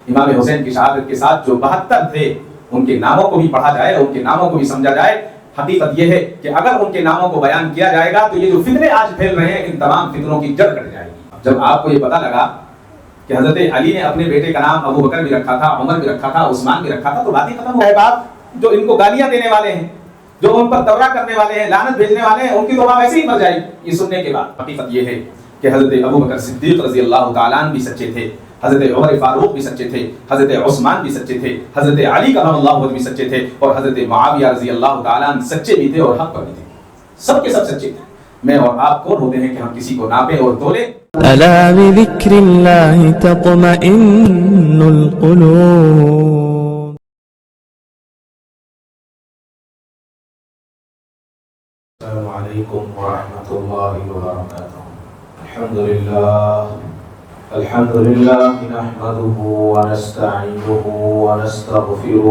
امام حسین کی شہادت کے ساتھ جو 72 تھے ان کے ناموں کو بھی پڑھا جائے، ان کے ناموں کو بھی سمجھا جائے۔ حقیقت یہ ہے کہ اگر ان کے ناموں کو بیان کیا جائے گا تو یہ جو فتنے آج پھیل رہے ہیں ان تمام فتنوں کی جڑ کٹ جائے گی۔ جب آپ کو یہ پتہ لگا کہ حضرت علی نے اپنے بیٹے کا نام ابو بکر بھی رکھا تھا، عمر بھی رکھا تھا، عثمان بھی رکھا تھا، تو بات ہی ختم ہو گئی۔ باپ جو ان کو گالیاں دینے والے ہیں، جو ان پر دورہ کرنے والے ہیں، لعنت بھیجنے والے ہیں، ان کی تو ماں ویسے ہی مر جائے گی۔ یہ سننے کے بعد حقیقت یہ ہے کہ حضرت ابو بکر صدیق رضی اللہ تعالیٰ عنہ بھی سچے تھے، حضرت عمر فاروق بھی سچے تھے، حضرت عثمان بھی سچے تھے، حضرت علی کرم اللہ وجہ بھی سچے تھے، اور حضرت معاویہ رضی اللہ تعالیٰ عنہ سچے بھی تھے اور حق پر بھی تھے۔ سب کے سب سچے تھے۔ میں اور آپ کون ہوتے ہیں کہ ہم کسی کو ناپیں اور تولیں؟ ألا بذكر الله تطمئن القلوب. السلام علیکم ورحمۃ اللہ وبرکاتہ۔ الحمد للہ نحمده ونستعینه ونستغفره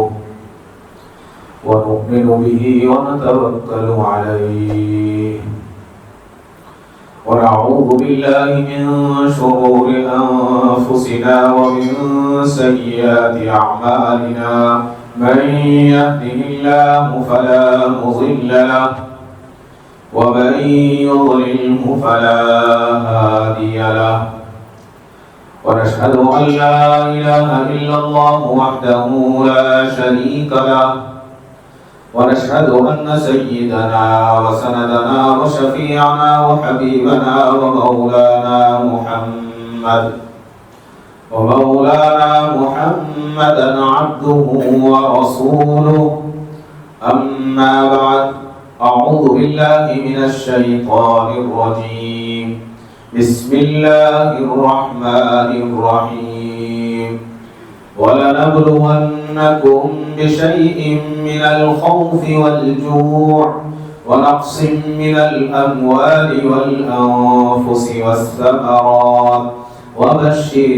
ونؤمن به ونتوکل علیہ ونعوذ باللہ من شرور انفسنا ومن سیئات اعمالنا من يهده الله فلا مضل له ومن يضلله فلا هادي له ونشهد أن لا إله إلا الله وحده لا شريك له ونشهد أن سيدنا وسندنا وشفيعنا وحبيبنا ومولانا محمدا عبده ورسوله أما بعد أعوذ بالله من الشيطان الرجيم بسم الله الرحمن الرحيم ولنبلونكم بشيء من الخوف والجوع ونقص من الأموال والأنفس والثمرات وبشر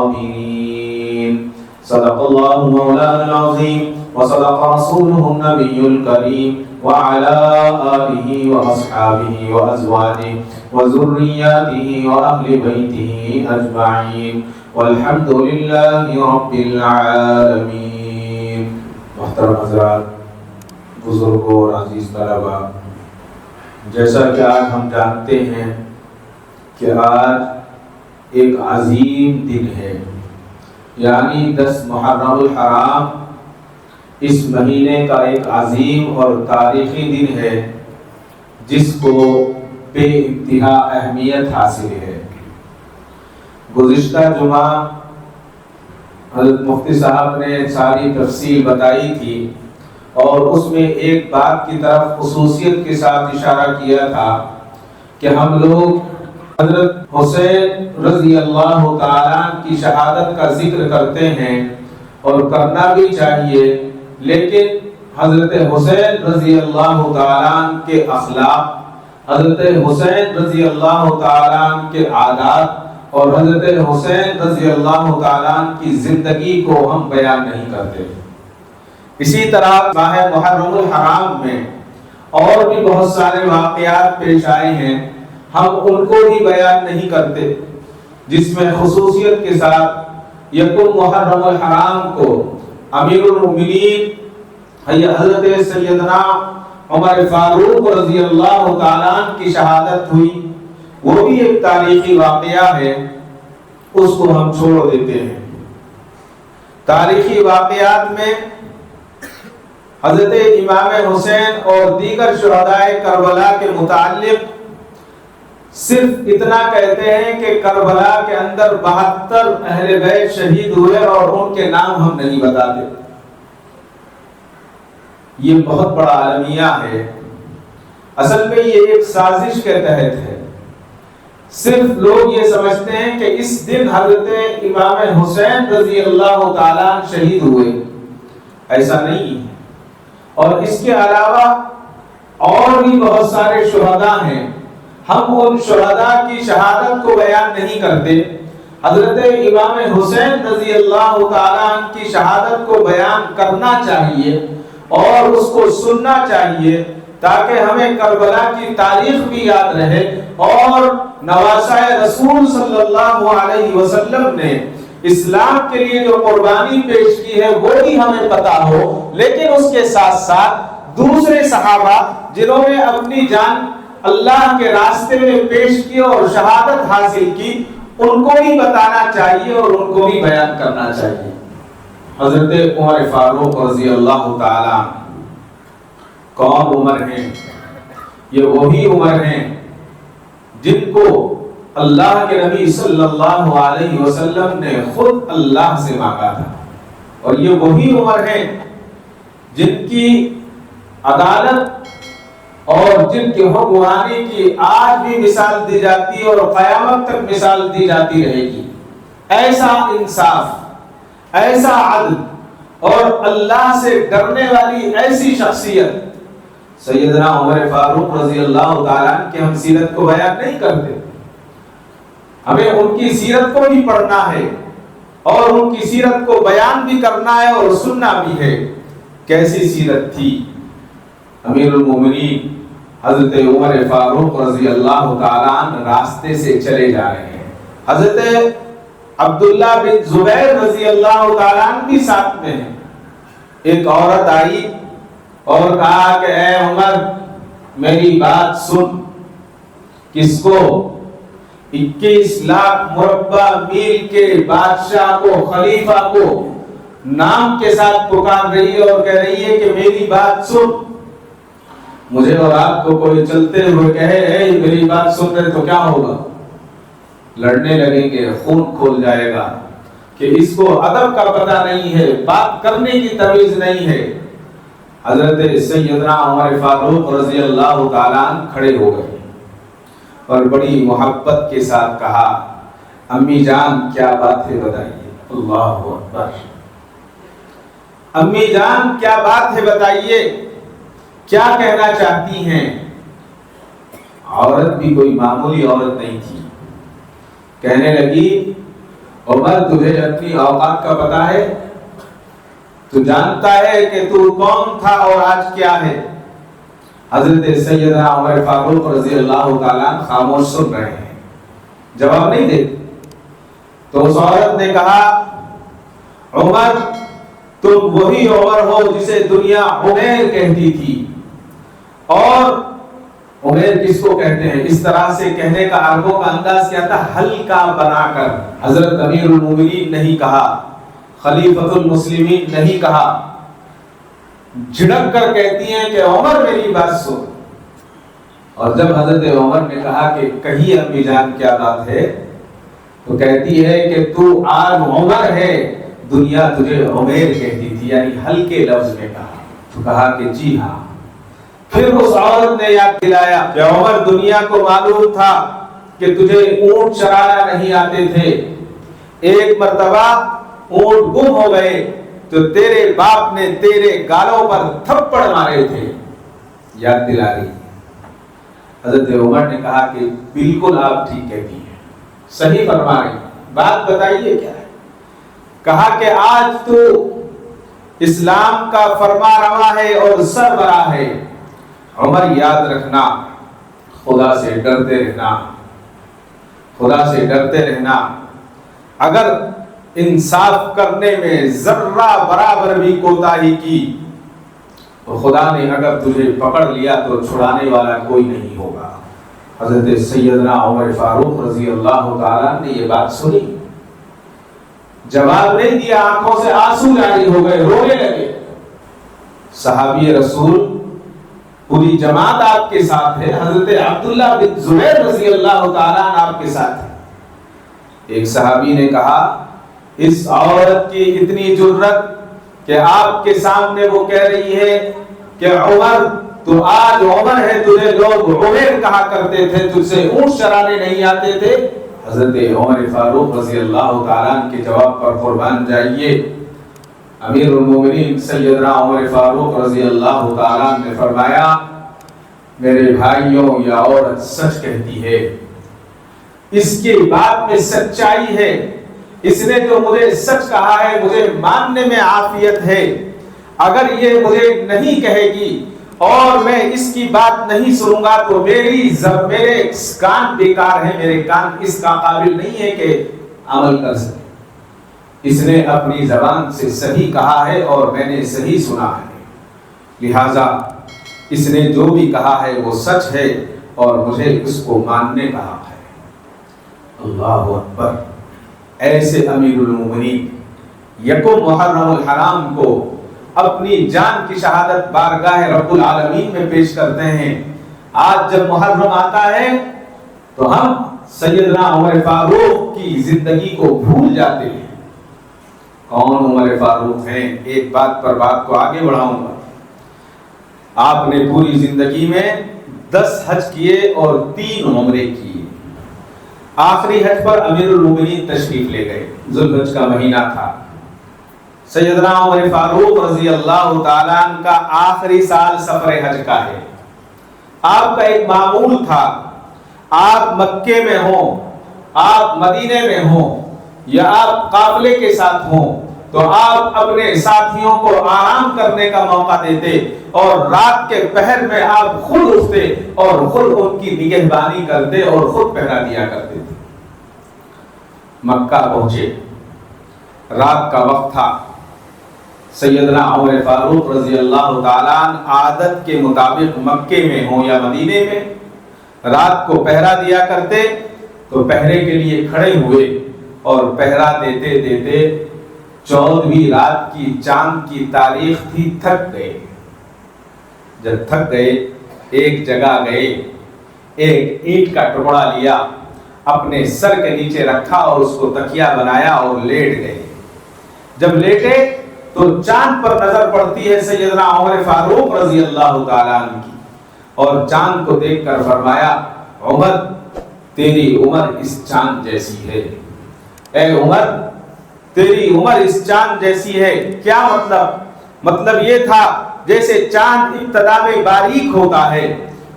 الصابرين صدق الله مولانا العظيم وصدق رسوله النبي الكريم وعلى آله وأصحابه وأزواجه وذرياته وأهل بيته أجمعين والحمد لله رب العالمين۔ محترم حضرات، بزرگوں اور عزیز طلباء، جیسا کہ آج ہم جانتے ہیں کہ آج ایک عظیم دن ہے، یعنی 10 محرم الحرام اس مہینے کا ایک عظیم اور تاریخی دن ہے جس کو بے انتہا اہمیت حاصل ہے۔ گزشتہ جمعہ حضرت مفتی صاحب نے ساری تفصیل بتائی تھی اور اس میں ایک بات کی طرف خصوصیت کے ساتھ اشارہ کیا تھا کہ ہم لوگ حضرت حسین رضی اللہ تعالیٰ کی شہادت کا ذکر کرتے ہیں اور کرنا بھی چاہیے، لیکن حضرت حسین رضی اللہ تعالیٰ کے اخلاق، حضرت حسین رضی اللہ تعالیٰ کے عادات اور حضرت حسین رضی اللہ تعالیٰ کی زندگی کو ہم بیان نہیں کرتے۔ اسی طرح ماہ محرم الحرام میں اور بھی بہت سارے واقعات پیش آئے ہیں، ہم ان کو بھی بیان نہیں کرتے، جس میں خصوصیت کے ساتھ یکم محرم الحرام کو امیر المؤمنین حضرت سیدنا عمر فاروق رضی اللہ تعالیٰ کی شہادت ہوئی، وہ بھی ایک تاریخی واقعہ ہے، اس کو ہم چھوڑ دیتے ہیں۔ تاریخی واقعات میں حضرت امام حسین اور دیگر شہداء کربلا کے متعلق صرف اتنا کہتے ہیں کہ کربلا کے اندر 72 اہل بیت شہید ہوئے اور ان کے نام ہم نہیں بتاتے۔ یہ بہت بڑا المیہ ہے، اصل میں یہ ایک سازش کے تحت ہے۔ صرف لوگ یہ سمجھتے ہیں کہ اس دن حضرت امام حسین رضی اللہ تعالیٰ شہید ہوئے، ایسا نہیں ہے۔ اور اس کے علاوہ اور بھی بہت سارے شہداء ہیں، ہم ان شہداء کی شہادت کو بیان نہیں کرتے۔ حضرت امام حسین رضی اللہ تعالیٰ کی شہادت کو بیان کرنا چاہیے اور اس کو سننا چاہیے تاکہ ہمیں کربلا کی تاریخ بھی یاد رہے اور نواسۂ رسول صلی اللہ علیہ وسلم نے اسلام کے لیے جو قربانی پیش کی ہے وہ بھی ہمیں پتا ہو، لیکن اس کے ساتھ ساتھ دوسرے صحابہ جنہوں نے اپنی جان اللہ کے راستے میں پیش کی اور شہادت حاصل کی، ان کو بھی بتانا چاہیے اور ان کو بھی بیان کرنا چاہیے۔ حضرت عمر فاروق رضی اللہ تعالی کون عمر ہیں؟ یہ وہی عمر ہیں جن کو اللہ کے نبی صلی اللہ علیہ وسلم نے خود اللہ سے مانگا تھا، اور یہ وہی عمر ہیں جن کی عدالت اور جن کی حکمرانی کی آج بھی مثال دی جاتی ہے اور قیامت تک مثال دی جاتی رہے گی۔ ایسا انصاف، ایسا عدل اور اللہ سے ڈرنے والی ایسی شخصیت سیدنا عمر فاروق رضی اللہ تعالیٰ عنہ کی ہم سیرت کو بیان نہیں کرتے، ہمیں ان کی سیرت کو بھی پڑھنا ہے اور ان کی سیرت کو بیان بھی کرنا ہے اور سننا بھی ہے۔ کیسی سیرت تھی امیر المومنین حضرت عمر فاروق رضی اللہ تعالیٰ عنہ راستے سے چلے جا رہے ہیں، حضرت عبداللہ بن زبیر رضی اللہ تعالیٰ عنہ بھی ساتھ میں ہیں۔ ایک عورت آئی اور کہا کہ اے عمر میری بات سن۔ کس کو؟ 21 لاکھ مربع میل کے بادشاہ کو، خلیفہ کو نام کے ساتھ پکار رہی ہے اور کہہ رہی ہے کہ میری بات سن۔ مجھے اور آپ کو کوئی چلتے ہوئے کہے اے میری بات سن رہے تو کیا ہوگا؟ لڑنے لگیں گے، خون کھول جائے گا کہ اس کو ادب کا پتہ نہیں ہے، بات کرنے کی تمیز نہیں ہے۔ حضرت سیدنا عمر فاروق رضی اللہ تعالیٰ عنہ کھڑے ہو گئے اور بڑی محبت کے ساتھ کہا امی جان کیا بات ہے بتائیے۔ اللہ اکبر، امی جان کیا بات ہے بتائیے، کیا کہنا چاہتی ہیں؟ عورت بھی کوئی معمولی عورت نہیں تھی، کہنے لگی عمر تجھے اپنی اوقات کا پتہ ہے؟ تو جانتا ہے کہ تو کون تھا اور آج کیا ہے؟ حضرت سیدنا عمر فاروق رضی اللہ تعالیٰ خاموش سن رہے ہیں، جواب نہیں دیتے۔ تو اس عورت نے کہا عمر تم وہی عمر ہو جسے دنیا عمیر کہتی تھی، اور عمیر کس کو کہتے ہیں؟ اس طرح سے کہنے کا عربوں کا انداز کیا تھا؟ ہلکا بنا کر۔ حضرت امیر المومنین نہیں کہا، خلیفۃ المسلمین نہیں کہا، جھڑک کر کہتی ہیں کہ عمر میری بات سن۔ اور جب حضرت عمر نے کہا کہ کہیے امی جان کیا بات ہے، تو کہتی ہے کہ تو آج عمر ہے، دنیا تجھے عمیر کہتی تھی، یعنی ہلکے لفظ میں کہا۔ تو کہا کہ جی ہاں۔ پھر اس عورت نے یاد دلایا کہ عمر دنیا کو معلوم تھا کہ تجھے اونٹ چرانا نہیں آتے تھے، ایک مرتبہ اونٹ گم ہو گئے تو تیرے باپ نے تیرے گالوں پر تھپڑ مارے تھے، یاد دلا رہی۔ حضرت عمر نے کہا کہ بالکل آپ ٹھیک کہتی ہیں، صحیح فرما رہی، بات بتائیے کیا ہے؟ کہا کہ آج تو اسلام کا فرما روا ہے اور سربراہ ہے، عمر یاد رکھنا، خدا سے ڈرتے رہنا، خدا سے ڈرتے رہنا۔ اگر انصاف کرنے میں ذرہ برابر بھی کوتاہی کی تو خدا نے اگر تجھے پکڑ لیا تو چھڑانے والا کوئی نہیں ہوگا۔ حضرت سیدنا عمر فاروق رضی اللہ تعالیٰ نے یہ بات سنی، جواب نہیں دیا، آنکھوں سے آنسو جاری ہو گئے، رونے لگے۔ صحابی رسول پوری جماعت آپ کے ساتھ ہے، حضرت عبداللہ بن زبیر رضی اللہ تعالیٰ عنہ آپ کے ساتھ ہے۔ ایک صحابی نے کہا اس عورت کی اتنی جرت کہ آپ کے سامنے وہ کہہ رہی ہے کہ عمر تو آج عمر ہے، تجھے لوگ عمیر کہا کرتے تھے، تجھ سے اونٹ چرانے نہیں آتے تھے۔ حضرت عمر فاروق رضی اللہ تعالیٰ عنہ کے جواب پر قربان جائیے، امیر المومنین سیدنا عمر فاروق رضی اللہ تعالیٰ عنہ نے فرمایا میرے بھائیوں یہ عورت سچ کہتی ہے، اس کی بات میں سچائی ہے، اس نے تو مجھے سچ کہا ہے، مجھے ماننے میں عافیت ہے۔ اگر یہ مجھے نہیں کہے گی اور میں اس کی بات نہیں سنوں گا تو میرے کان بیکار ہیں، میرے کان اس کا قابل نہیں ہے کہ عمل کر سکے۔ اس نے اپنی زبان سے صحیح کہا ہے اور میں نے صحیح سنا ہے، لہذا اس نے جو بھی کہا ہے وہ سچ ہے اور مجھے اس کو ماننے کا حق ہے۔ اللہ اکبر! ایسے امیر المومنین یکم محرم الحرام کو اپنی جان کی شہادت بارگاہ رب العالمین میں پیش کرتے ہیں۔ آج جب محرم آتا ہے تو ہم سیدنا عمر فاروق کی زندگی کو بھول جاتے ہیں۔ کون عمر فاروق ہیں؟ ایک بات پر بات کو آگے بڑھاؤں گا۔ آپ نے پوری زندگی میں 10 حج کیے اور 3 عمرے کیے۔ آخری حج پر امیر المومنین تشریف لے گئے، ذوالحج کا مہینہ تھا۔ سیدنا عمر فاروق رضی اللہ تعالیٰ عنہ کا آخری سال سفر حج کا ہے۔ آپ کا ایک معمول تھا، آپ مکے میں ہوں، آپ مدینے میں ہوں یا آپ قافلے کے ساتھ ہوں تو آپ اپنے ساتھیوں کو آرام کرنے کا موقع دیتے اور رات کے پہر میں آپ خود اٹھتے اور خود ان کی نگہبانی کرتے اور خود پہرا دیا کرتے تھے۔ مکہ پہنچے، رات کا وقت تھا۔ سیدنا عمر فاروق رضی اللہ تعالیٰ عنہ عادت کے مطابق مکے میں ہوں یا مدینے میں رات کو پہرا دیا کرتے تو پہرے کے لیے کھڑے ہوئے اور پہرا دیتے دیتے 14ویں رات کی چاند کی تاریخ تھی، تھک گئے۔ جب تھک گئے ایک جگہ گئے، ایک اینٹ کا ٹکڑا لیا، اپنے سر کے نیچے رکھا اور اس کو تکیہ بنایا اور لیٹ گئے۔ جب لیٹے تو چاند پر نظر پڑتی ہے سیدنا عمر فاروق رضی اللہ تعالیٰ عنہ کی، اور چاند کو دیکھ کر فرمایا، عمر تیری عمر اس چاند جیسی ہے۔ اے عمر تیری عمر اس چاند جیسی ہے۔ کیا مطلب یہ تھا جیسے چاند ابتدا میں باریک ہوتا ہے،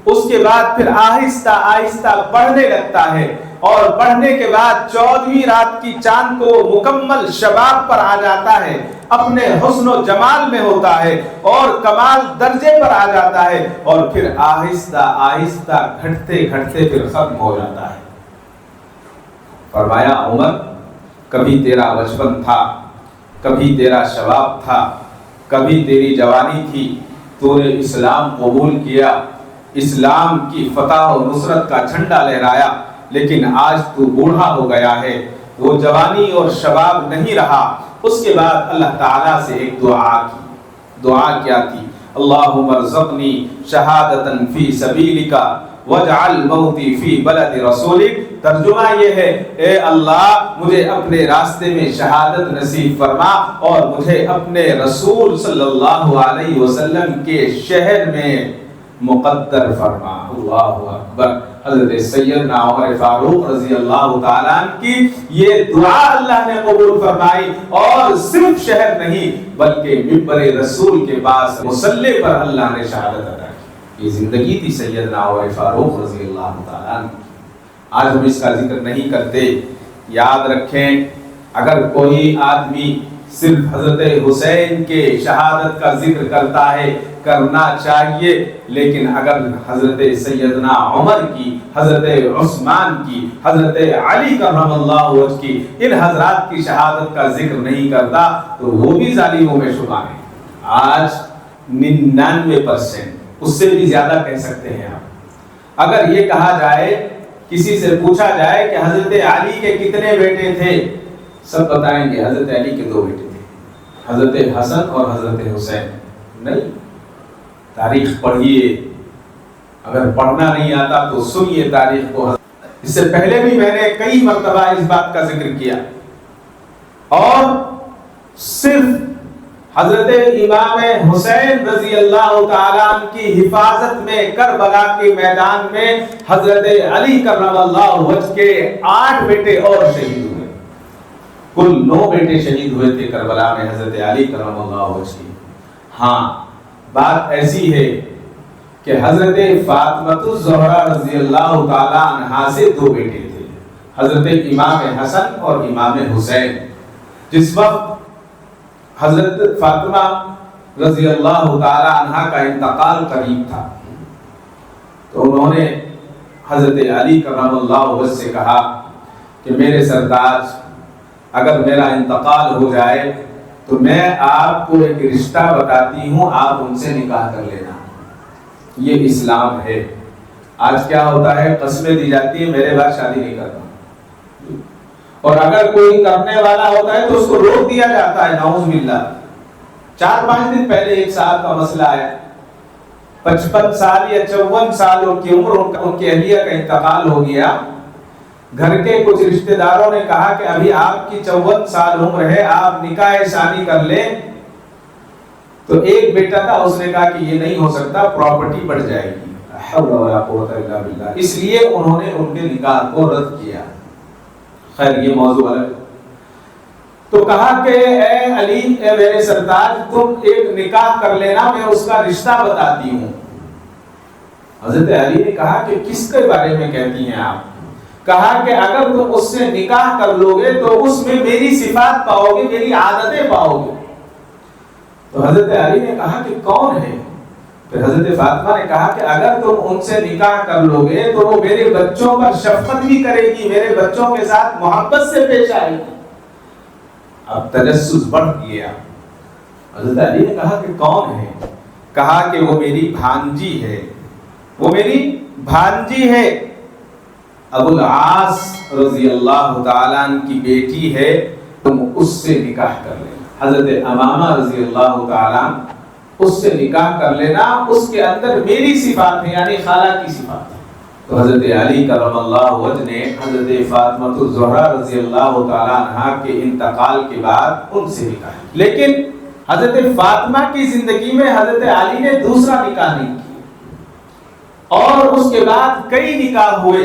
اس کے بعد پھر آہستہ آہستہ بڑھنے لگتا ہے، اور بڑھنے کے بعد 14ویں رات کی چاند کو مکمل شباب پر آ جاتا ہے، اپنے حسن و جمال میں ہوتا ہے اور کمال درجے پر آ جاتا ہے، اور پھر آہستہ آہستہ گھٹتے گھٹتے پھر ختم ہو جاتا ہے۔ فرمایا، عمر کبھی تیرا بچپن تھا، کبھی تیرا شباب تھا، کبھی تیری جوانی تھی، تو نے اسلام قبول کیا، اسلام کی فتح و نصرت کا جھنڈا لہرایا، لیکن آج تو بوڑھا ہو گیا ہے، وہ جوانی اور شباب نہیں رہا۔ اس کے بعد اللہ تعالیٰ سے ایک دعا کی۔ دعا کیا تھی؟ اللہم ارزقنی شہادتاً فی سبیلک واجعل موتی فی بلد رسولک۔ ترجمہ یہ ہے، اے اللہ مجھے اپنے راستے میں شہادت نصیب فرما اور مجھے اپنے رسول صلی اللہ علیہ وسلم کے شہر میں مقدر فرما۔ اللہ اکبر! حضرت سیدنا عمر فاروق رضی اللہ تعالیٰ عنہ کی یہ دعا اللہ نے قبول فرمائی، اور صرف شہر نہیں بلکہ ممبر رسول کے پاس مصلی پر اللہ نے شہادت عطا کی۔ یہ زندگی تھی سیدنا عمر فاروق رضی اللہ تعالیٰ عنہ کی۔ آج ہم اس کا ذکر نہیں کرتے۔ یاد رکھیں، اگر کوئی آدمی صرف حضرت حسین کے شہادت کا ذکر کرتا ہے، کرنا چاہیے، لیکن اگر حضرت سیدنا عمر کی، حضرت عثمان کی، حضرت علی کرم اللہ وجہ کی، ان حضرات کی شہادت کا ذکر نہیں کرتا تو وہ بھی ظالموں میں شمار ہے۔ آج 99%، اس سے بھی زیادہ کہہ سکتے ہیں آپ۔ اگر یہ کہا جائے، کسی سے پوچھا جائے کہ حضرت علی کے کتنے بیٹے تھے، سب بتائیں گے حضرت علی کے 2 بیٹے تھے، حضرت حسن اور حضرت حسین۔ نہیں، تاریخ پڑھیے، اگر پڑھنا نہیں آتا تو سنیے تاریخ کو۔ اس سے پہلے بھی میں نے کئی مرتبہ اس بات کا ذکر کیا، اور صرف حضرت امام حسین رضی اللہ تعالیٰ عنہ کی حفاظت میں کربلا کے میدان میں حضرت علی کرم اللہ وجہ کے 8 بیٹے اور شہید ہوئے۔ کل 9 بیٹے شہید ہوئے تھے کربلا میں حضرت علی کرم اللہ وجہ کی۔ ہاں، بات ایسی ہے کہ حضرت فاطمہ الزہرا رضی اللہ تعالیٰ عنہا سے 2 بیٹے تھے، حضرت امام حسن اور امام حسین۔ جس وقت حضرت فاطمہ رضی اللہ تعالی عنہا کا انتقال قریب تھا تو انہوں نے حضرت علی کرم اللہ وجہ سے کہا کہ میرے سرتاج، اگر میرا انتقال ہو جائے تو میں آپ کو ایک رشتہ بتاتی ہوں، آپ ان سے نکاح کر لینا۔ یہ اسلام ہے۔ آج کیا ہوتا ہے، قسمیں دی جاتی ہیں میرے بعد شادی نہیں کرنا، اور اگر کوئی کرنے والا ہوتا ہے تو اس کو روک دیا جاتا ہے، نعوذ باللہ۔ 4-5 دن پہلے ایک صاحب کا مسئلہ ہے، 55 سال یا 54 سال ان کی عمر، ان کی اہلیہ کا انتقال ہو گیا۔ گھر کے کچھ رشتہ داروں نے کہا کہ ابھی آپ کی 54 سال عمر ہے، آپ نکاح ثانی کر لیں۔ تو ایک بیٹا تھا، اس نے کہا کہ یہ نہیں ہو سکتا، پراپرٹی بڑھ جائے گی، حول ولا قوت الا باللہ، اس لیے انہوں نے ان کے نکاح کو رد کیا۔ خیر یہ موضوع الگ۔ تو کہا کہ اے علی، اے میرے سرتاج، تم ایک نکاح کر لینا، میں اس کا رشتہ بتاتی ہوں۔ حضرت علی نے کہا کہ کس کے بارے میں کہتی ہیں آپ؟ کہا کہ اگر تم اس سے نکاح کر لو گے تو اس میں میری صفات پاؤ گے، میری عادتیں پاؤ گے۔ تو حضرت علی نے کہا کہ کون ہے؟ پھر حضرت فاطمہ نے کہا کہ اگر تم ان سے نکاح کر لو گے تو وہ میرے بچوں پر شفقت بھی کرے گی، میرے بچوں کے ساتھ محبت سے پیش آئے گی۔ اب تجسس بڑھ گیا۔ حضرت علی نے کہا کہ کون ہے؟ کہا کہ وہ میری بھانجی ہے، وہ میری بھانجی ہے، ابو العاص رضی اللہ تعالیٰ عنہ کی بیٹی ہے، تم اس سے نکاح کر لینا۔ حضرت امامہ رضی اللہ تعالیٰ عنہ، اس سے نکاح کر لینا، اس کے اندر میری صفات ہیں، یعنی خالہ کی صفات ہیں۔ تو حضرت علی کرم اللہ وجہ نے حضرت فاطمہ الزہرا رضی اللہ تعالیٰ عنہ کے انتقال کے بعد ان سے نکاح، لیکن حضرت فاطمہ کی زندگی میں حضرت علی نے دوسرا نکاح نہیں کیا، اور اس کے بعد کئی نکاح ہوئے،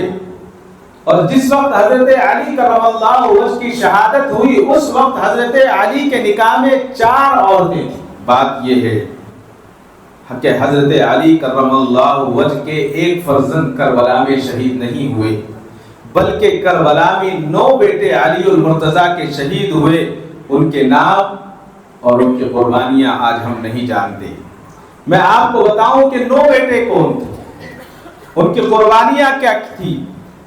اور جس وقت حضرت علی کرم اللہ وجہ کی شہادت ہوئی اس وقت حضرت علی کے نکاح میں 4 عورتیں تھیں۔ بات یہ ہے کہ حضرت علی کرم اللہ وجہ کے ایک فرزند کربلا میں شہید نہیں ہوئے، بلکہ کربلا میں 9 بیٹے علی المرتضیٰ کے شہید ہوئے۔ ان کے نام اور ان کی قربانیاں آج ہم نہیں جانتے۔ میں آپ کو بتاؤں کہ 9 بیٹے کون تھے، ان کی قربانیاں کیا تھی،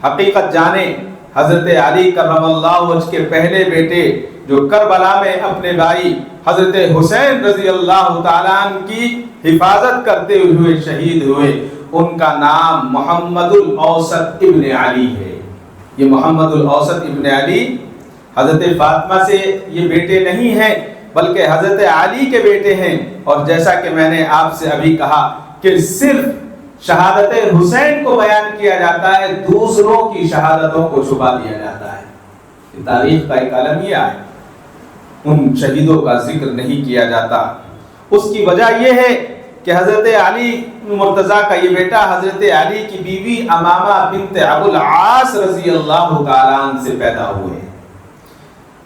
حقیقت جانیں۔ حضرت علی کرم اللہ وجہ کے پہلے بیٹے جو کربلا میں اپنے بھائی حضرت حسین رضی اللہ تعالیٰ عنہ کی حفاظت کرتے ہوئے شہید ہوئے، ان کا نام محمد الاوسط ابن علی ہے۔ یہ محمد الاوسط ابن علی حضرت فاطمہ سے یہ بیٹے نہیں ہیں، بلکہ حضرت علی کے بیٹے ہیں۔ اور جیسا کہ میں نے آپ سے ابھی کہا کہ صرف شہادت حسین کو بیان کیا جاتا ہے، دوسروں کی شہادتوں کو چھپا دیا جاتا ہے۔ تاریخ کا ایک المیہ ہے، ان شہیدوں کا ذکر نہیں کیا جاتا۔ اس کی وجہ یہ ہے کہ حضرت علی مرتضیٰ کا یہ بیٹا حضرت علی کی بیوی امامہ بنت ابو العاص رضی اللہ تعالیٰ عنہ سے پیدا ہوئے،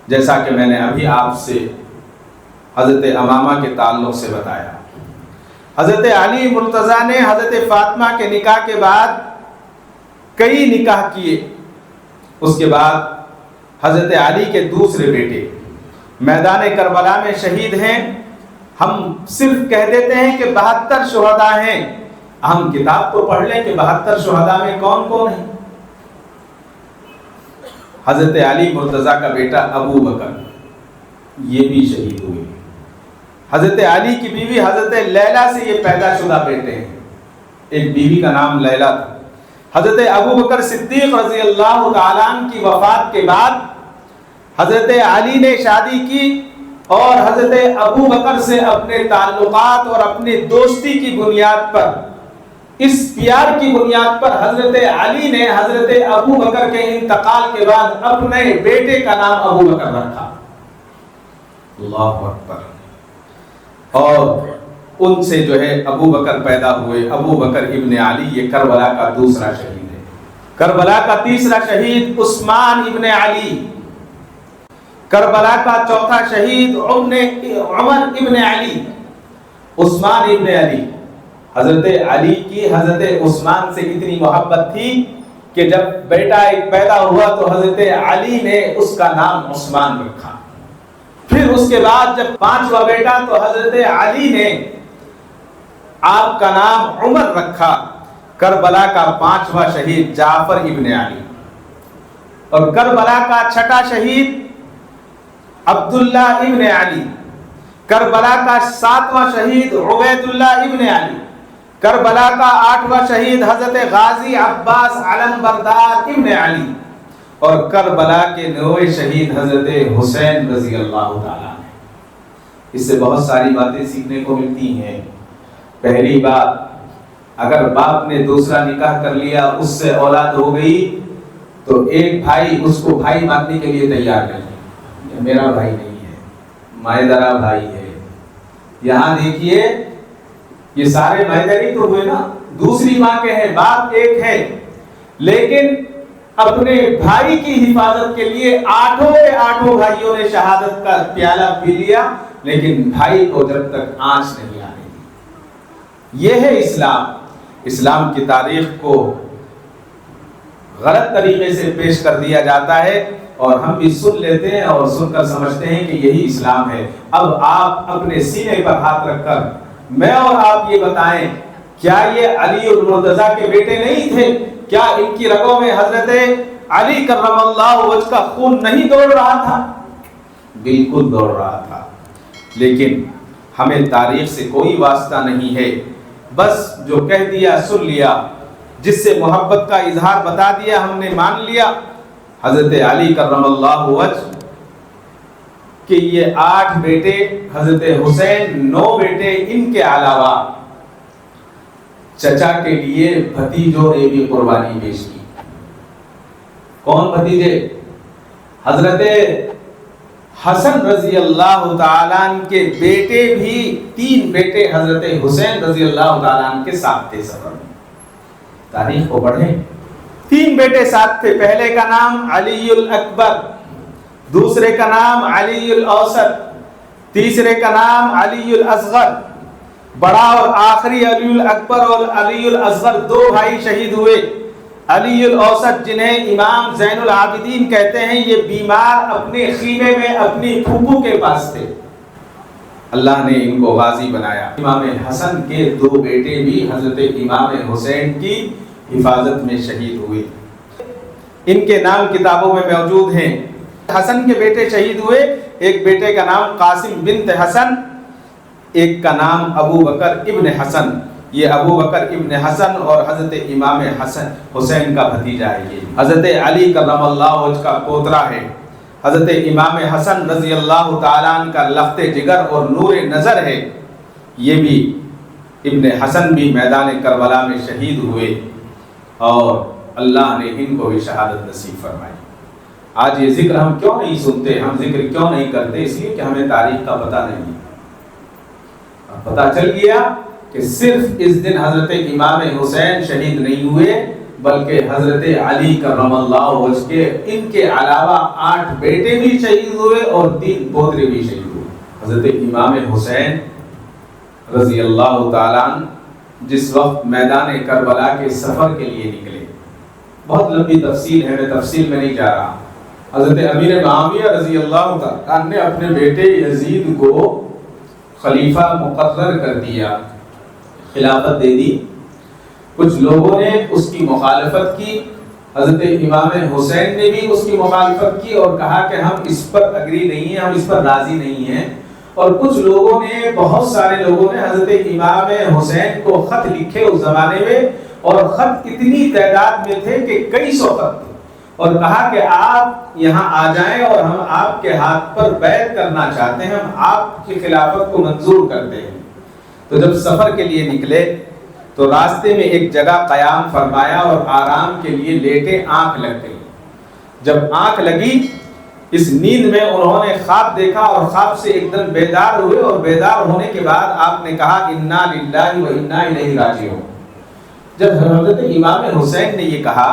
جیسا کہ میں نے ابھی آپ سے حضرت امامہ کے تعلق سے بتایا۔ حضرت علی مرتضیٰ نے حضرت فاطمہ کے نکاح کے بعد کئی نکاح کیے۔ اس کے بعد حضرت علی کے دوسرے بیٹے میدان کربلا میں شہید ہیں۔ ہم صرف کہہ دیتے ہیں کہ 72 شہداء ہیں، ہم کتاب تو پڑھ لیں کہ 72 شہداء میں کون کون ہیں۔ حضرت علی مرتضیٰ کا بیٹا ابو بکر، یہ بھی شہید ہوئے۔ حضرت علی کی بیوی حضرت لیلہ سے یہ پیدا شدہ بیٹے ہیں، ایک بیوی کا نام لیلہ تھا۔ حضرت ابو بکر صدیق رضی اللہ تعالیٰ عنہ کی وفات کے بعد حضرت علی نے شادی کی، اور حضرت ابو بکر سے اپنے تعلقات اور اپنی دوستی کی بنیاد پر، اس پیار کی بنیاد پر حضرت علی نے حضرت ابو بکر کے انتقال کے بعد اپنے بیٹے کا نام ابو بکر رکھا۔ اللہ اکبر۔ اور ان سے جو ہے ابو بکر پیدا ہوئے، ابو بکر ابن علی، یہ کربلا کا دوسرا شہید ہے۔ کربلا کا تیسرا شہید عثمان ابن علی، کربلا کا چوتھا شہید عمر ابن علی، عثمان ابن علی۔ حضرت علی کی حضرت عثمان سے اتنی محبت تھی کہ جب بیٹا ایک پیدا ہوا تو حضرت علی نے اس کا نام عثمان رکھا۔ پھر اس کے بعد جب 5واں بیٹا تو حضرت علی نے آپ کا نام عمر رکھا۔ کربلا کا 5واں شہید جعفر ابن علی، اور کربلا کا 6واں شہید عبداللہ ابن علی، کربلا کا 7واں شہید عبید اللہ ابن علی، کربلا کا 8واں شہید حضرت غازی عباس علمبردار ابن علی، اور کربلا کے 9ویں شہید حضرت حسین رضی اللہ تعالیٰ عنہ۔ اس سے بہت ساری باتیں سیکھنے کو ملتی ہیں۔ پہلی بات، اگر باپ نے دوسرا نکاح کر لیا، اس سے اولاد ہو گئی، تو ایک بھائی اس کو بھائی ماننے کے لیے تیار نہیں، میرا بھائی نہیں ہے، مائدرا بھائی ہے۔ یہاں دیکھیے یہ سارے مائدری تو ہوئے نا، دوسری ماں کے ہیں، باپ ایک ہے، لیکن اپنے بھائی کی حفاظت کے لیے 8 کے 8 بھائیوں نے شہادت کا پیالہ پی لیا، لیکن بھائی کو جب تک آنچ نہیں آنے دی۔ یہ ہے اسلام۔ اسلام کی تاریخ کو غلط طریقے سے پیش کر دیا جاتا ہے، اور ہم بھی سن لیتے ہیں اور سن کر سمجھتے ہیں کہ یہی اسلام ہے۔ اب آپ اپنے سینے پر ہاتھ رکھ کر میں اور آپ یہ بتائیں، کیا یہ علی المرتضیٰ کے بیٹے نہیں تھے؟ کیا ان کی رگوں میں حضرت علی کرم اللہ وجہ کا خون نہیں دوڑ رہا تھا؟ بالکل دوڑ رہا تھا، لیکن ہمیں تاریخ سے کوئی واسطہ نہیں ہے، بس جو کہہ دیا سن لیا، جس سے محبت کا اظہار بتا دیا ہم نے مان لیا۔ حضرت علی کرم اللہ وجہ کہ یہ 8 بیٹے، حضرت حسین 9 بیٹے، ان کے علاوہ چچا کے لیے بھتیجوں نے بھی قربانی پیش کی۔ کون بھتیجے؟ حضرت حسن رضی اللہ تعالیٰ عنہ کے بیٹے بھی، 3 بیٹے حضرت حسین رضی اللہ تعالیٰ عنہ کے ساتھ تھے سفر میں۔ تاریخ کو پڑھیں، 3 بیٹے ساتھ تھے۔ پہلے کا نام علی الاکبر، دوسرے کا نام علی الاوسط، تیسرے کا نام علی الاصغر۔ بڑا اور آخری علی الاکبر اور علی الاصغر 2 بھائی شہید ہوئے۔ علی الاوسط جنہیں امام زین العابدین کہتے ہیں، یہ بیمار اپنے خیمے میں اپنی پھوپھو کے پاس تھے، اللہ نے ان کو غازی بنایا۔ امام حسن کے 2 بیٹے بھی حضرت امام حسین کی حفاظت میں شہید ہوئے، ان کے نام کتابوں میں موجود ہیں۔ حسن کے بیٹے شہید ہوئے، ایک بیٹے کا نام قاسم بنت حسن، ایک کا نام ابو بکر ابن حسن۔ یہ ابو بکر ابن حسن اور حضرت امام حسن حسین کا بھتیجا ہے۔ یہ حضرت علی کرم اللہ وجہ کا پوترا ہے۔ حضرت امام حسن رضی اللہ تعالیٰ عنہ کا لخت جگر اور نور نظر ہے۔ یہ بھی ابن حسن بھی میدان کربلا میں شہید ہوئے، اور اللہ نے ان کو بھی شہادت نصیب فرمائی۔ آج یہ ذکر ہم کیوں نہیں سنتے، ہم ذکر کیوں نہیں کرتے؟ اس لیے کہ ہمیں تاریخ کا پتہ نہیں۔ پتہ چل گیا کہ صرف اس دن حضرت امام حسین شہید نہیں ہوئے، بلکہ حضرت علی کرم اللہ وجہ کے ان کے علاوہ 8 بیٹے بھی شہید ہوئے اور 3 پوترے بھی شہید ہوئے۔ حضرت امام حسین رضی اللہ تعالیٰ عنہ جس وقت میدان کربلا کے سفر کے لیے نکلے، بہت لمبی تفصیل ہے، میں تفصیل میں نہیں جا رہا۔ حضرت امیر معاویہ رضی اللہ تعالیٰ عنہ نے اپنے بیٹے یزید کو خلیفہ مقرر کر دیا، خلافت دے دی۔ کچھ لوگوں نے اس کی مخالفت کی، حضرت امام حسین نے بھی اس کی مخالفت کی اور کہا کہ ہم اس پر اگری نہیں ہیں، ہم اس پر راضی نہیں ہیں۔ اور کچھ لوگوں نے، بہت سارے لوگوں نے حضرت امام حسین کو خط لکھے اس زمانے میں، اور خط اتنی تعداد میں تھے کہ کئی 100 خط تھے، اور کہا کہ آپ یہاں آ جائیں اور ہم آپ کے ہاتھ پر بیعت کرنا چاہتے ہیں، ہم آپ کی خلافت کو منظور کرتے ہیں۔ تو جب سفر کے لیے نکلے تو راستے میں ایک جگہ قیام فرمایا اور آرام کے لیے لیٹے، آنکھ لگ گئی۔ جب آنکھ لگی، اس نیند میں انہوں نے خواب دیکھا اور خواب سے ایک دم بیدار ہوئے، اور بیدار ہونے کے بعد آپ نے کہا انا للہ و انا الیہ راجعون۔ جب حضرت امام حسین نے یہ کہا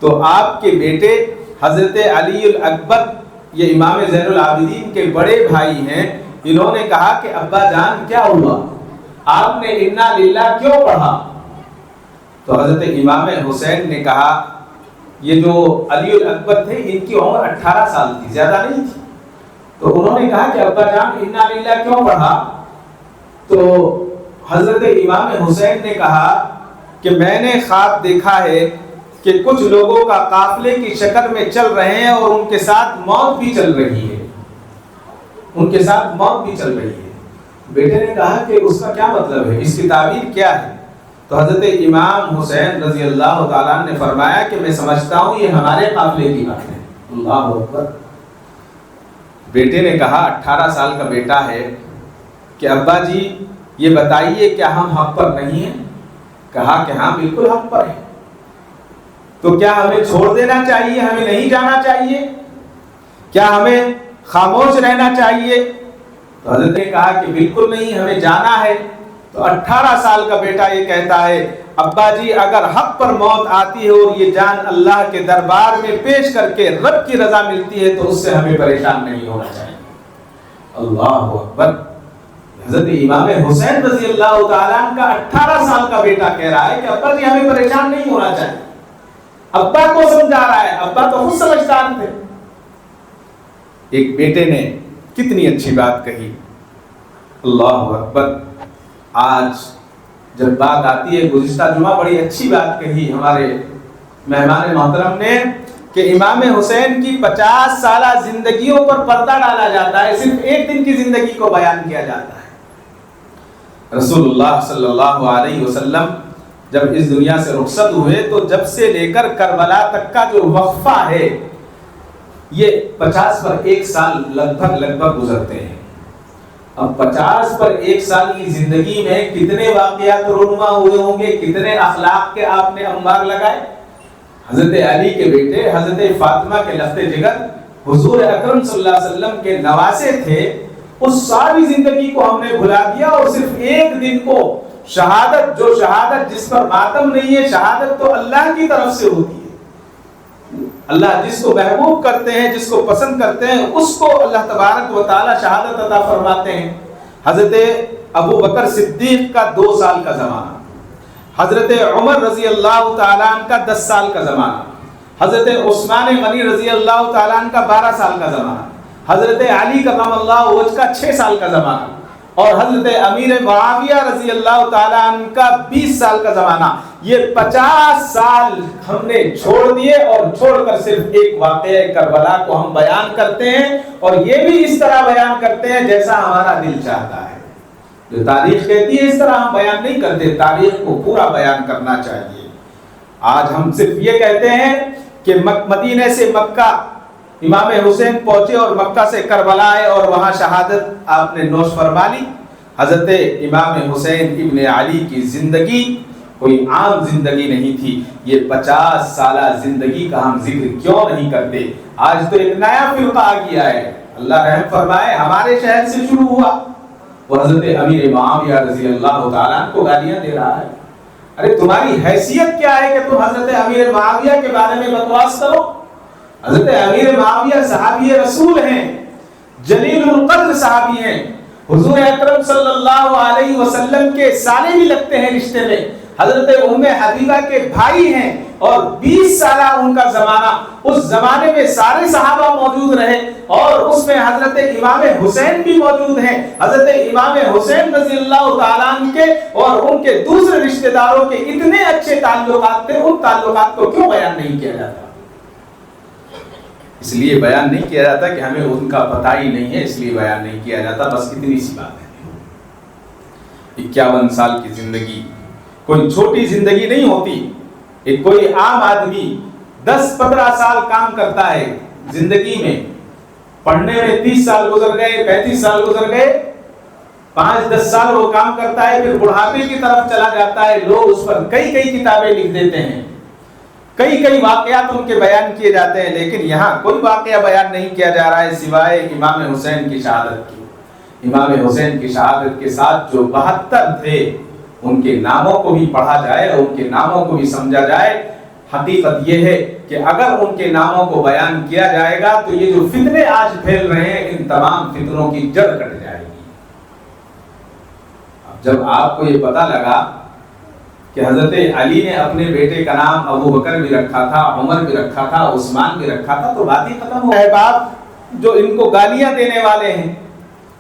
تو آپ کے بیٹے حضرت علی الاکبر، یہ امام زین العابدین کے بڑے بھائی ہیں، انہوں نے کہا کہ ابا جان کیا ہوا، آپ نے انا للہ کیوں پڑھا؟ تو حضرت امام حسین نے کہا، یہ جو علی الاکبر تھے ان کی عمر 18 سال تھی، زیادہ نہیں تھی۔ تو انہوں نے کہا کہ ابا جان انا للہ کیوں پڑھا؟ تو حضرت امام حسین نے کہا کہ میں نے خواب دیکھا ہے کہ کچھ لوگوں کا قافلے کی شکل میں چل رہے ہیں اور ان کے ساتھ موت بھی چل رہی ہے، ان کے ساتھ موت بھی چل رہی ہے۔ بیٹے نے کہا کہ اس کا کیا مطلب ہے، اس کی تعبیر کیا ہے؟ تو حضرت امام حسین رضی اللہ تعالیٰ عنہ نے فرمایا کہ میں سمجھتا ہوں یہ ہمارے قافلے کی بات ہے۔ اللہ اکبر۔ بیٹے نے کہا 18 سال کا بیٹا ہے کہ ابا جی یہ بتائیے کیا ہم حق پر نہیں ہیں؟ کہا کہ ہاں بالکل حق پر ہیں۔ تو کیا ہمیں چھوڑ دینا چاہیے، ہمیں نہیں جانا چاہیے، کیا ہمیں خاموش رہنا چاہیے؟ تو حضرت نے کہا کہ بالکل نہیں، ہمیں جانا ہے۔ تو 18 سال کا بیٹا یہ کہتا ہے ابا جی اگر حق پر موت آتی ہے اور یہ جان اللہ کے دربار میں پیش کر کے رب کی رضا ملتی ہے تو اس سے ہمیں پریشان نہیں ہونا چاہیے۔ اللہ اکبر۔ حضرت امام حسین رضی اللہ تعالیٰ عنہ کا 18 سال کا بیٹا کہہ رہا ہے کہ ابا جی ہمیں پریشان نہیں ہونا چاہیے۔ ابا کو سمجھا رہا ہے، ابا تو خود سمجھدار تھے۔ ایک بیٹے نے کتنی اچھی بات کہی، اللہ اکبر۔ آج جب بات آتی ہے، گزشتہ جمعہ بڑی اچھی بات کہی ہمارے مہمان محترم نے کہ امام حسین کی 50 سالہ زندگیوں پر پردہ ڈالا جاتا ہے، صرف ایک دن کی زندگی کو بیان کیا جاتا ہے۔ رسول اللہ صلی اللہ علیہ وسلم جب اس دنیا سے رخصت ہوئے تو جب سے لے کر کربلا تک کا جو وقفہ ہے یہ 50 پر 1 سال لگ بھگ گزرتے ہیں۔ اب 50 پر 1 سال کی زندگی میں کتنے واقعات رونما ہوئے ہوں گے، کتنے اخلاق کے آپ نے انبار لگائے۔ حضرت علی کے بیٹے حضرت فاطمہ کے لخت جگر حضور اکرم صلی اللہ علیہ وسلم کے نواسے تھے، اس ساری زندگی کو ہم نے بھلا دیا اور صرف ایک دن کو شہادت، جو شہادت جس پر ماتم نہیں ہے، شہادت تو اللہ کی طرف سے ہوتی ہے۔ اللہ جس کو محبوب کرتے ہیں، جس کو پسند کرتے ہیں، اس کو اللہ تبارک و تعالی شہادت عطا فرماتے ہیں۔ حضرت ابو بکر صدیق کا 2 سال کا زمانہ، حضرت عمر رضی اللہ تعالیٰ عنہ کا 10 سال کا زمانہ، حضرت عثمان غنی رضی اللہ تعالیٰ عنہ کا 12 سال کا زمانہ، حضرت علی کرم اللہ وجہ کا 6 سال کا زمانہ، اور حضرت امیر معاویہ رضی اللہ تعالیٰ عنہ کا 20 سال کا زمانہ۔ یہ 50 سال ہم نے چھوڑ دیے اور چھوڑ کر صرف ایک واقعہ کربلا کو ہم بیان کرتے ہیں، اور یہ بھی اس طرح بیان کرتے ہیں جیسا ہمارا دل چاہتا ہے۔ جو تاریخ کہتی ہے اس طرح ہم بیان نہیں کرتے، تاریخ کو پورا بیان کرنا چاہیے۔ آج ہم صرف یہ کہتے ہیں کہ مدینے سے مکہ امام حسین پہنچے اور مکہ سے کربلا آئے اور وہاں شہادت آپ نے نوش فرما لی۔ حضرت امام حسین ابن علی کی زندگی کوئی عام زندگی نہیں تھی، یہ 50 سالہ زندگی کا ہم ذکر کیوں نہیں کرتے؟ آج تو ایک نیا فرقہ آ گیا ہے، اللہ رحم فرمائے، ہمارے شہر سے شروع ہوا، وہ حضرت امیر معاویہ رضی اللہ تعالیٰ عنہ کو گالیاں دے رہا ہے۔ ارے تمہاری حیثیت کیا ہے کہ تم حضرت امیر معاویہ کے بارے میں بکواس کرو؟ حضرت امیر معاویہ صحابی رسول ہیں، جلیل القدر صحابی ہیں، حضور اکرم صلی اللہ علیہ وسلم کے سالے بھی لگتے ہیں رشتے میں، حضرت ام حبیبہ کے بھائی ہیں، اور 20 سالہ ان کا زمانہ، اس زمانے میں سارے صحابہ موجود رہے، اور اس میں حضرت امام حسین بھی موجود ہیں۔ حضرت امام حسین رضی اللہ تعالیٰ عنہ کے اور ان کے دوسرے رشتہ داروں کے اتنے اچھے تعلقات تھے، ان تعلقات کو کیوں بیان نہیں کیا جاتا؟ اس لیے بیان نہیں کیا جاتا کہ ہمیں ان کا پتہ ہی نہیں ہے، اس لیے بیان نہیں کیا جاتا، بس اتنی سی بات ہے۔ 51 سال کی زندگی کوئی چھوٹی زندگی نہیں ہوتی۔ ایک کوئی عام آدمی 10-15 سال کام کرتا ہے زندگی میں، پڑھنے میں 30 سال گزر گئے، 35 سال گزر گئے، 5-10 سال وہ کام کرتا ہے، پھر بڑھاپے کی طرف چلا جاتا ہے، لوگ اس پر کئی کتابیں لکھ دیتے ہیں، کئی واقعات ان کے بیان کیے جاتے ہیں، لیکن یہاں کوئی واقعہ بیان نہیں کیا جا رہا ہے سوائے امام حسین کی شہادت کی۔ امام حسین کی شہادت کے ساتھ جو 72 تھے ان کے ناموں کو بھی پڑھا جائے، ان کے ناموں کو بھی سمجھا جائے۔ حقیقت یہ ہے کہ اگر ان کے ناموں کو بیان کیا جائے گا تو یہ جو فتنے آج پھیل رہے ہیں، ان تمام فتنوں کی جڑ کٹ جائے گی۔ اب جب آپ کو یہ پتہ لگا کہ حضرت علی نے اپنے بیٹے کا نام ابو بکر بھی رکھا تھا، عمر بھی رکھا تھا، عثمان بھی رکھا تھا، تو بات ہی ختم ہو گئی۔ باپ جو ان کو گالیاں دینے والے ہیں،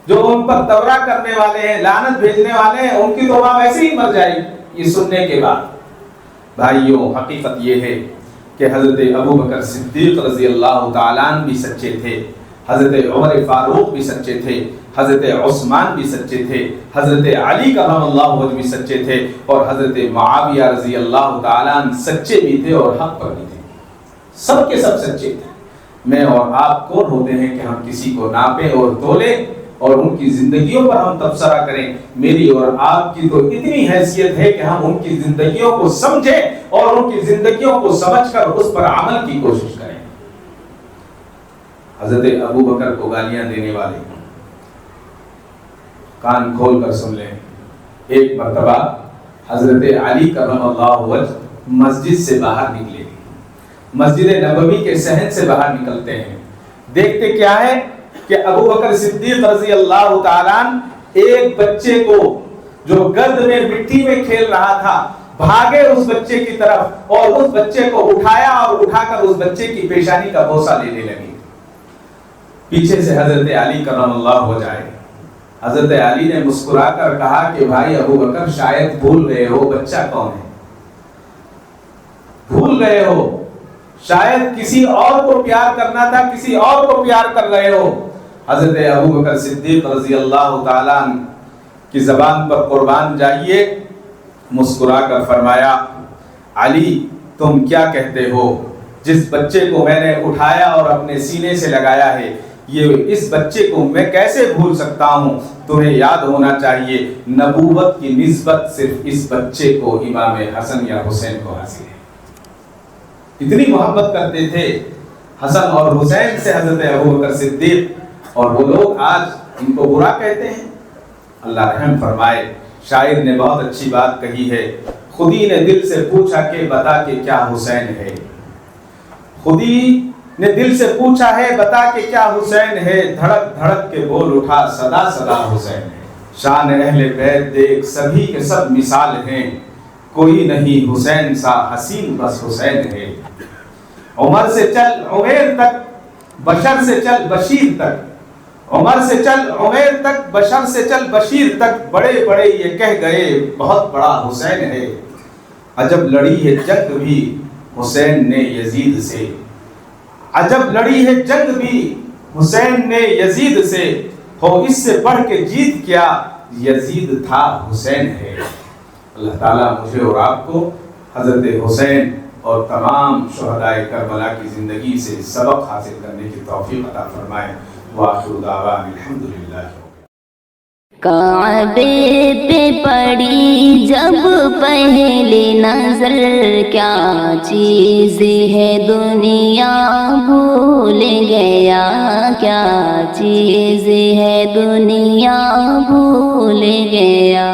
جو ان پر دورہ کرنے والے ہیں، لعنت بھیجنے والے ہیں، ان کی تو ماں ویسے ہی مر جائے گی یہ سننے کے بعد۔ بھائیوں، حقیقت یہ ہے کہ حضرت ابو بکر صدیق رضی اللہ تعالیٰ عنہ بھی سچے تھے، حضرت عمر فاروق بھی سچے تھے، حضرت عثمان بھی سچے تھے، حضرت علی کرم اللہ وجہ بھی سچے تھے، اور حضرت معاویہ رضی اللہ تعالیٰ عنہ سچے بھی تھے اور حق پر بھی تھے، سب کے سب سچے تھے۔ میں اور آپ کون ہوتے ہیں کہ ہم کسی کو ناپیں اور تولیں اور ان کی زندگیوں پر ہم تبصرہ کریں؟ میری اور آپ کی تو اتنی حیثیت ہے کہ ہم ان کی زندگیوں کو سمجھیں اور ان کی زندگیوں کو سمجھ کر اس پر عمل کی کوشش کریں۔ حضرت ابو بکر کو گالیاں دینے والے کان کھول کر سن لیں۔ ایک مرتبہ حضرت علی کرم اللہ وجہ مسجد سے باہر نکلے، مسجد نبوی کے صحن سے باہر نکلتے ہیں، دیکھتے کیا ہے کہ ابو بکر صدیق رضی اللہ تعالیٰ عنہ ایک بچے کو جو گرد میں مٹی میں کھیل رہا تھا بھاگے اس بچے کی طرف اور اس بچے کو اٹھایا اور اٹھا کر اس بچے کی پیشانی کا بوسہ لینے لگے۔ پیچھے سے حضرت علی کرم اللہ ہو جائے، حضرت علی نے مسکرا کر کہا کہ بھائی ابو بکر شاید بھول گئے ہو بچہ کون ہے، بھول گئے ہو، شاید کسی اور کو پیار کرنا تھا، کسی اور کو پیار کر رہے ہو۔ حضرت ابو بکر صدیق رضی اللہ تعالیٰ عنہ کی زبان پر قربان جائیے، مسکرا کر فرمایا علی تم کیا کہتے ہو؟ جس بچے کو میں نے اٹھایا اور اپنے سینے سے لگایا ہے، یہ اس بچے کو میں کیسے بھول سکتا ہوں؟ تمہیں یاد ہونا چاہیے نبوت کی نسبت صرف اس بچے کو امام حسن یا حسین کو حاصل ہے۔ اتنی محبت کرتے تھے حسن اور حسین سے حضرت ابو بکر صدیق، اور وہ لوگ آج ان کو برا کہتے ہیں۔ اللہ رحم فرمائے، شاعر نے بہت اچھی بات کہی ہے، خودی نے دل سے پوچھا کہ بتا کہ کیا حسین ہے، خودی نے دل سے پوچھا ہے بتا کہ کیا حسین ہے، دھڑک دھڑک کے بول اٹھا صدا صدا حسین ہے۔ شان اہل بیت دیکھ سبھی کے سب مثال ہیں، کوئی نہیں حسین سا حسین بس حسین ہے۔ عمر سے چل عمیر تک بشر سے چل بشیر تک، عمر سے چل عمیر تک بشر سے چل بشیر تک، بڑے بڑے یہ کہہ گئے بہت بڑا حسین ہے۔ عجب لڑی ہے جنگ بھی حسین نے یزید سے، عجب لڑی ہے جنگ بھی حسین نے یزید سے، ہو اس سے بڑھ کے جیت کیا یزید تھا حسین ہے۔ اللہ تعالیٰ مجھے اور آپ کو حضرت حسین اور تمام شہدائے کربلا کی زندگی سے سبق حاصل کرنے کی توفیق عطا فرمائے۔ وآخر دعوانا الحمدللہ۔ کعبے پہ پڑی جب پہلی نظر، کیا چیز ہے دنیا بھول گیا، کیا چیز ہے دنیا بھول گیا۔